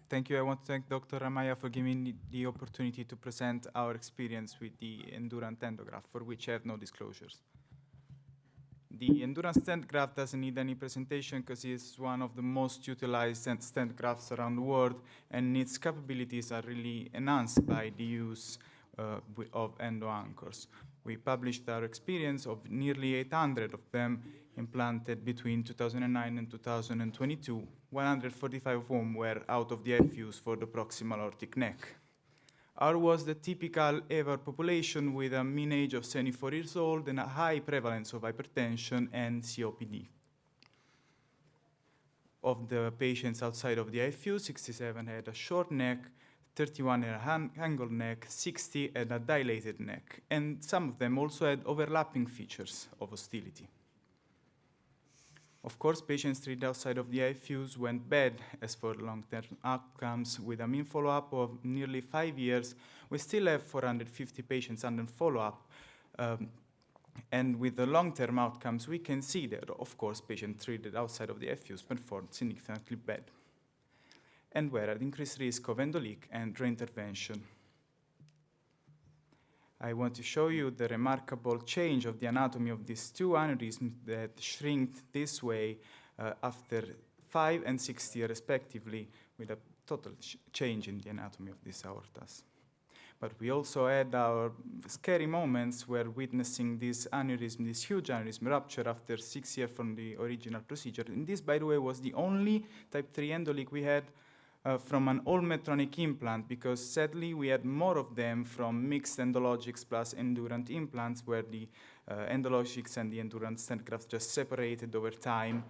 Thank you. I want to thank Dr. Ramaiah for giving me the opportunity to present our experience with the Endurant Endograft, for which I have no disclosures. The Endurant stent graft doesn't need any presentation because it's one of the most utilized stent grafts around the world, and its capabilities are really enhanced by the use of endo anchors. We published our experience of nearly 800 of them implanted between 2009 and 2022, 145 of whom were out of the IFUs for the proximal aortic neck. Ours was the typical EVAR population with a mean age of 74 years old and a high prevalence of hypertension and COPD. Of the patients outside of the IFU, 67 had a short neck, 31 had an angled neck, 60 had a dilated neck, and some of them also had overlapping features of hostility. Of course, patients treated outside of the IFUs went bad as for long-term outcomes. With a mean follow-up of nearly 5 years, we still have 450 patients under follow-up. And with the long-term outcomes, we can see that, of course, patients treated outside of the IFUs performed significantly bad and were at increased risk of endoleak and reintervention. I want to show you the remarkable change of the anatomy of these two aneurysms that shrink this way after 5 and 6 years respectively, with a total change in the anatomy of these aortas. But we also had our scary moments where witnessing this aneurysm, this huge aneurysm rupture after 6 years from the original procedure. And this, by the way, was the only type 3 endoleak we had from an all Medtronic implant, because sadly we had more of them from mixed Endologics plus Endurant implants, where the Endologics and the Endurant stent grafts just separated over time.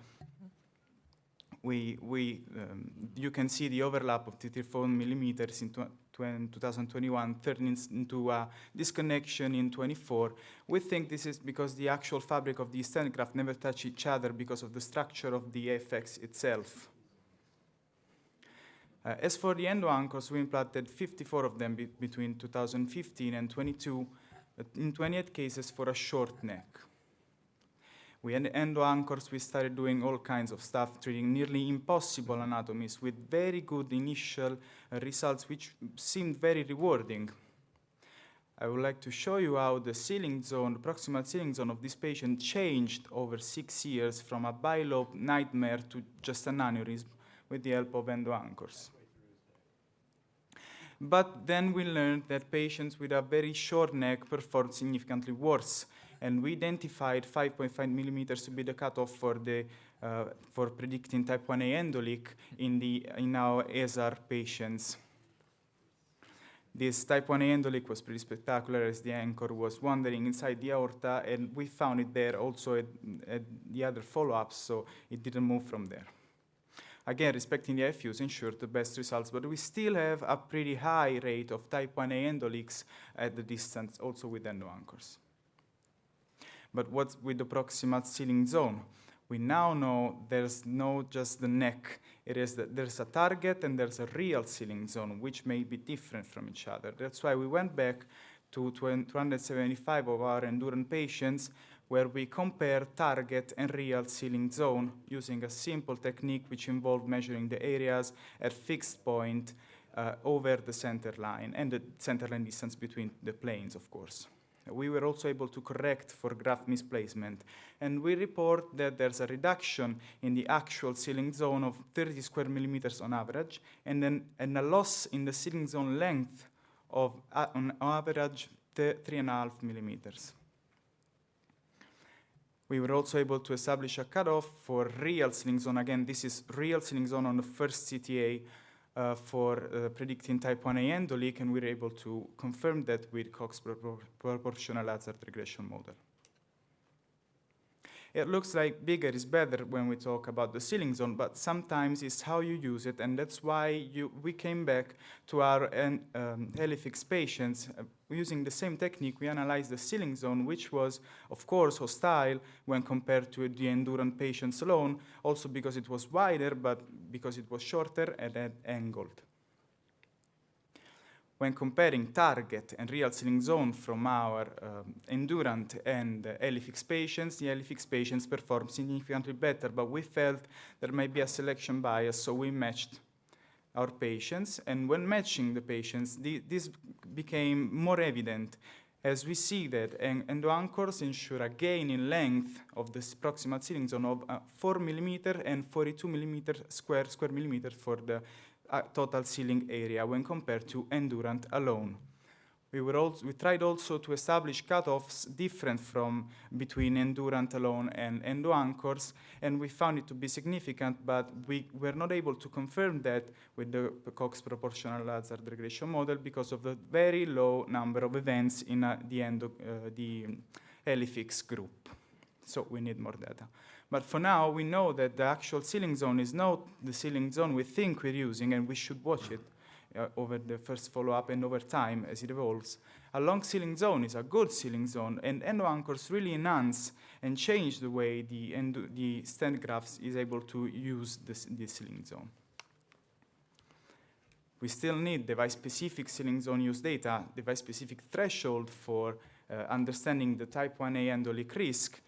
You can see the overlap of 34 millimeters in 2021 turning into a disconnection in 24. We think this is because the actual fabric of the stent graft never touch each other because of the structure of the AFX itself. As for the endo anchors, we implanted 54 of them between 2015 and 22, in 28 cases for a short neck. We had endo anchors, we started doing all kinds of stuff, treating nearly impossible anatomies with very good initial results, which seemed very rewarding. I would like to show you how the ceiling zone, the proximal ceiling zone of this patient changed over 6 years from a bilobe nightmare to just an aneurysm with the help of endo anchors. But then we learned that patients with a very short neck performed significantly worse, and we identified 5.5 millimeters to be the cutoff for predicting type 1A endoleak in our EVAR patients. This type 1A endoleak was pretty spectacular, as the anchor was wandering inside the aorta, and we found it there also at the other follow-ups, so it didn't move from there. Again, respecting the IFUs ensured the best results, but we still have a pretty high rate of type 1A endoleaks at the distance, also with endo anchors. But what's with the proximal ceiling zone? We now know there's not just the neck. It is that there's a target and there's a real ceiling zone, which may be different from each other. That's why we went back to 275 of our Endurant patients, where we compare target and real ceiling zone using a simple technique which involved measuring the areas at fixed point over the center line and the center line distance between the planes, of course. We were also able to correct for graft misplacement, and we report that there's a reduction in the actual ceiling zone of 30 square millimeters on average, and a loss in the ceiling zone length of, on average, 3.5 millimeters. We were also able to establish a cutoff for real ceiling zone. Again, this is real ceiling zone on the first CTA for predicting type 1A endoleak, and we were able to confirm that with Cox proportional hazard regression model. It looks like bigger is better when we talk about the ceiling zone, but sometimes it's how you use it, and that's why we came back to our LFX patients. Using the same technique, we analyzed the ceiling zone, which was, of course, hostile when compared to the Endurant patients alone, also because it was wider, but because it was shorter and angled. When comparing target and real ceiling zone from our Endurant and LFX patients, the LFX patients performed significantly better, but we felt there might be a selection bias, so we matched our patients, and when matching the patients, this became more evident, as we see that endo anchors ensure a gain in length of the proximal ceiling zone of 4 millimeter and 42 millimeter square millimeter for the total ceiling area when compared to Endurant alone. We tried also to establish cutoffs different from between Endurant alone and endo anchors, and we found it to be significant, but we were not able to confirm that with the Cox proportional hazard regression model because of the very low number of events in the Helifix group. So we need more data. But for now, we know that the actual ceiling zone is not the ceiling zone we think we're using, and we should watch it over the first follow-up and over time as it evolves. A long ceiling zone is a good ceiling zone, and endo anchors really enhance and change the way the stent grafts is able to use this ceiling zone. We still need device-specific ceiling zone use data, device-specific threshold for understanding the type 1A endoleak risk,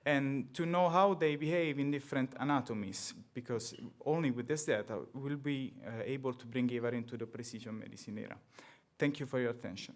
and to know how they behave in different anatomies, because only with this data we'll be able to bring EVAR into the precision medicine era. Thank you for your attention.